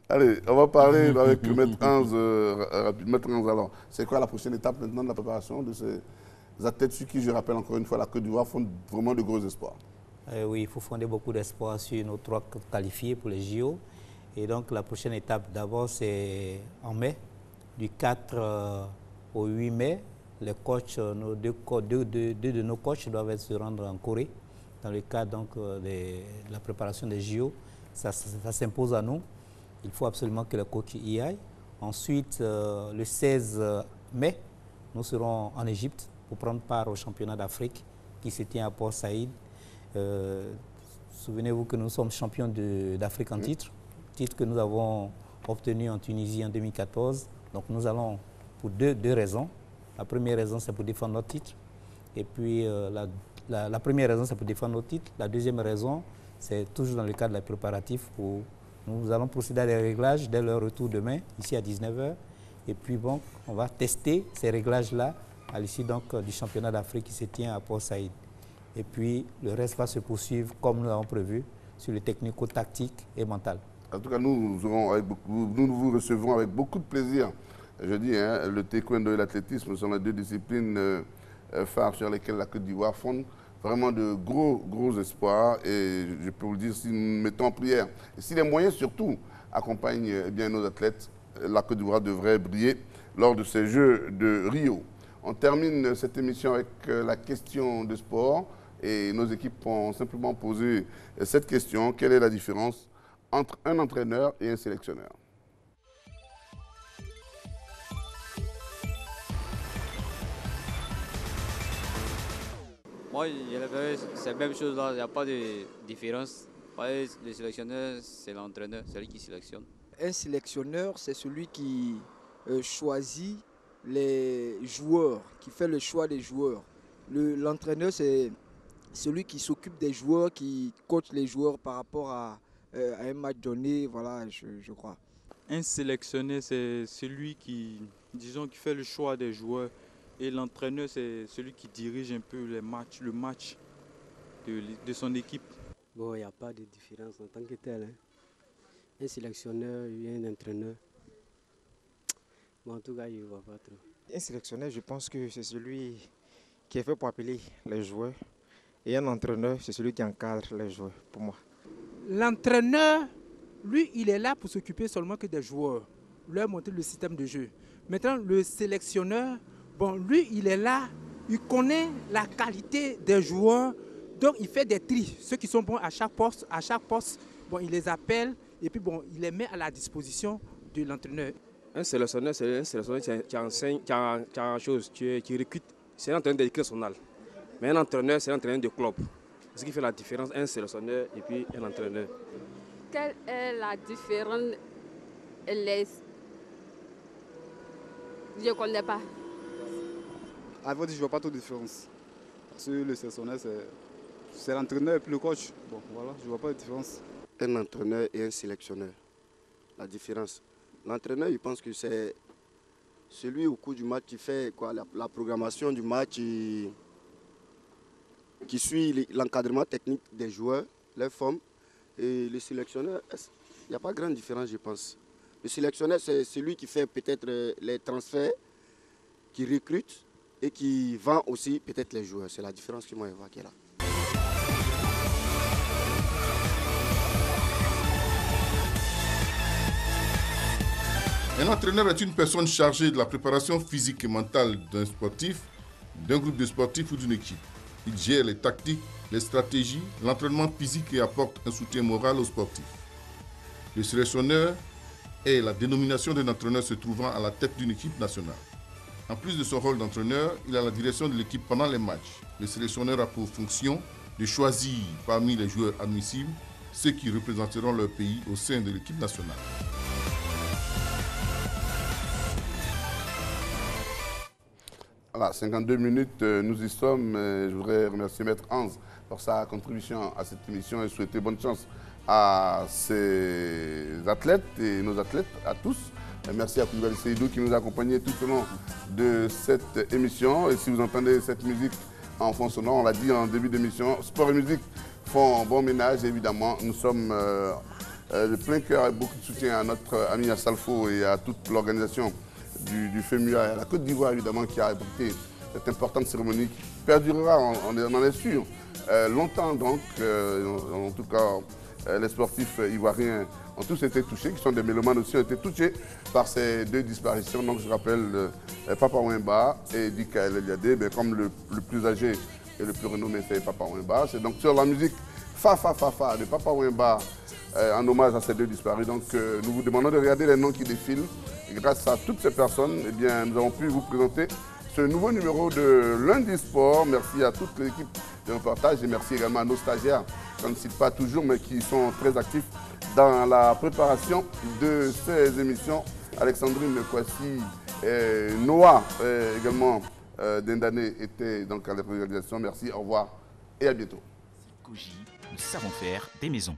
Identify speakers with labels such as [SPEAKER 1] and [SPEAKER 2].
[SPEAKER 1] Allez, on va parler avec Maître Hans rapidement. Maître Hans, alors, c'est quoi la prochaine étape maintenant de la préparation de ces athlètes sur qui, je rappelle encore une fois, la Côte d'Ivoire font vraiment de gros espoirs?
[SPEAKER 2] Oui, il faut fonder beaucoup d'espoir sur nos 3 qualifiés pour les JO. Et donc la prochaine étape, d'abord, c'est en mai, du 4 au 8 mai. Les coachs, deux de nos coachs doivent se rendre en Corée dans le cadre donc, de la préparation des JO. Ça s'impose à nous. Il faut absolument que les coachs y aillent. Ensuite, le 16 mai, nous serons en Égypte pour prendre part au championnat d'Afrique qui se tient à Port Saïd. Souvenez-vous que nous sommes champions d'Afrique en titre que nous avons obtenu en Tunisie en 2014. Donc nous allons pour deux raisons. La première raison, c'est pour défendre notre titre. Et puis la première raison, c'est pour défendre notre titre. La deuxième raison, c'est toujours dans le cadre des préparatifs où nous allons procéder à des réglages dès leur retour demain, ici à 19 h. Et puis bon, on va tester ces réglages-là à l'issue du championnat d'Afrique qui se tient à Port Saïd. Et puis le reste va se poursuivre comme nous l'avons prévu sur le technico-tactique et mental.
[SPEAKER 1] En tout cas, nous vous recevrons avec beaucoup de plaisir. Je dis, hein, le taekwondo et l'athlétisme sont les 2 disciplines phares sur lesquelles la Côte d'Ivoire fonde vraiment de gros espoirs. Et je peux vous le dire, si nous mettons en prière, et si les moyens surtout accompagnent bien nos athlètes, la Côte d'Ivoire devrait briller lors de ces Jeux de Rio. On termine cette émission avec la question de sport. Et nos équipes ont simplement posé cette question. Quelle est la différence entre un entraîneur et un sélectionneur?
[SPEAKER 3] Moi, c'est la même chose là, il n'y a pas de différence. Le sélectionneur, c'est l'entraîneur, c'est lui qui sélectionne.
[SPEAKER 4] Un sélectionneur, c'est celui qui choisit les joueurs, qui fait le choix des joueurs. L'entraîneur, c'est celui qui s'occupe des joueurs, qui coach les joueurs par rapport à un match donné, voilà, je crois.
[SPEAKER 5] Un sélectionneur, c'est celui qui fait le choix des joueurs. Et l'entraîneur, c'est celui qui dirige un peu le match de son équipe.
[SPEAKER 6] Bon, il n'y a pas de différence en tant que tel. Hein. Un sélectionneur et un entraîneur. Bon, en tout cas, je ne vois pas trop.
[SPEAKER 7] Un sélectionneur, je pense que c'est celui qui est fait pour appeler les joueurs. Et un entraîneur, c'est celui qui encadre les joueurs, pour moi.
[SPEAKER 8] L'entraîneur, lui, il est là pour s'occuper seulement que des joueurs, leur montrer le système de jeu. Maintenant, le sélectionneur, bon, lui, il est là, il connaît la qualité des joueurs, donc il fait des tris. Ceux qui sont bons à chaque poste, bon, il les appelle et puis bon, il les met à la disposition de l'entraîneur.
[SPEAKER 9] Un sélectionneur, c'est un sélectionneur qui enseigne, qui a une chose, qui recrute. C'est un entraîneur de l'équipe nationale. Mais un entraîneur, c'est un entraîneur de club. Ce qui fait la différence, un sélectionneur et puis un entraîneur.
[SPEAKER 10] Quelle est la différence? Je ne connais pas.
[SPEAKER 11] À vrai dire, je ne vois pas trop de différence. Parce que le sélectionneur, c'est l'entraîneur et puis le coach. Bon, voilà, je ne vois pas de différence.
[SPEAKER 12] Un entraîneur et un sélectionneur. La différence. L'entraîneur, il pense que c'est celui au cours du match qui fait quoi, la programmation du match, qui suit l'encadrement technique des joueurs, les formes. Et le sélectionneur, il n'y a pas grande différence, je pense. Le sélectionneur, c'est celui qui fait peut-être les transferts, qui recrute et qui vend aussi peut-être les joueurs. C'est la différence que moi je vois qui est là.
[SPEAKER 13] Un entraîneur est une personne chargée de la préparation physique et mentale d'un sportif, d'un groupe de sportifs ou d'une équipe. Il gère les tactiques, les stratégies, l'entraînement physique et apporte un soutien moral aux sportifs. Le sélectionneur est la dénomination d'un entraîneur se trouvant à la tête d'une équipe nationale. En plus de son rôle d'entraîneur, il a la direction de l'équipe pendant les matchs. Le sélectionneur a pour fonction de choisir parmi les joueurs admissibles ceux qui représenteront leur pays au sein de l'équipe nationale.
[SPEAKER 1] Voilà, 52 minutes, nous y sommes. Je voudrais remercier Maître Hans pour sa contribution à cette émission et souhaiter bonne chance à ces athlètes et nos athlètes, à tous. Merci à Koulibaly Seydou qui nous a accompagnés tout au long de cette émission. Et si vous entendez cette musique en fond sonore, on l'a dit en début d'émission, sport et musique font bon ménage. Évidemment, nous sommes de plein cœur et beaucoup de soutien à notre ami Assalfo et à toute l'organisation du FEMUA et à la Côte d'Ivoire évidemment qui a abrité cette importante cérémonie qui perdurera, on en est sûr, longtemps donc. En tout cas, les sportifs ivoiriens ont tous été touchés, qui sont des mélomanes aussi, ont été touchés par ces deux disparitions. Donc je rappelle Papa Wemba et Dikaël Eliadé, mais comme le plus âgé et le plus renommé c'est Papa Wemba. C'est donc sur la musique Fa Fa Fa Fa de Papa Wemba en hommage à ces deux disparus. Donc nous vous demandons de regarder les noms qui défilent. Et grâce à toutes ces personnes, eh bien, nous avons pu vous présenter ce nouveau numéro de Lundi Sport. Merci à toute l'équipe de reportage et merci également à nos stagiaires, qu'on ne cite pas toujours, mais qui sont très actifs dans la préparation de ces émissions. Alexandrine Kwasi et Noah également d'Indané étaient donc à la réalisation. Merci, au revoir et à bientôt.
[SPEAKER 14] Koji, nous savons faire des maisons.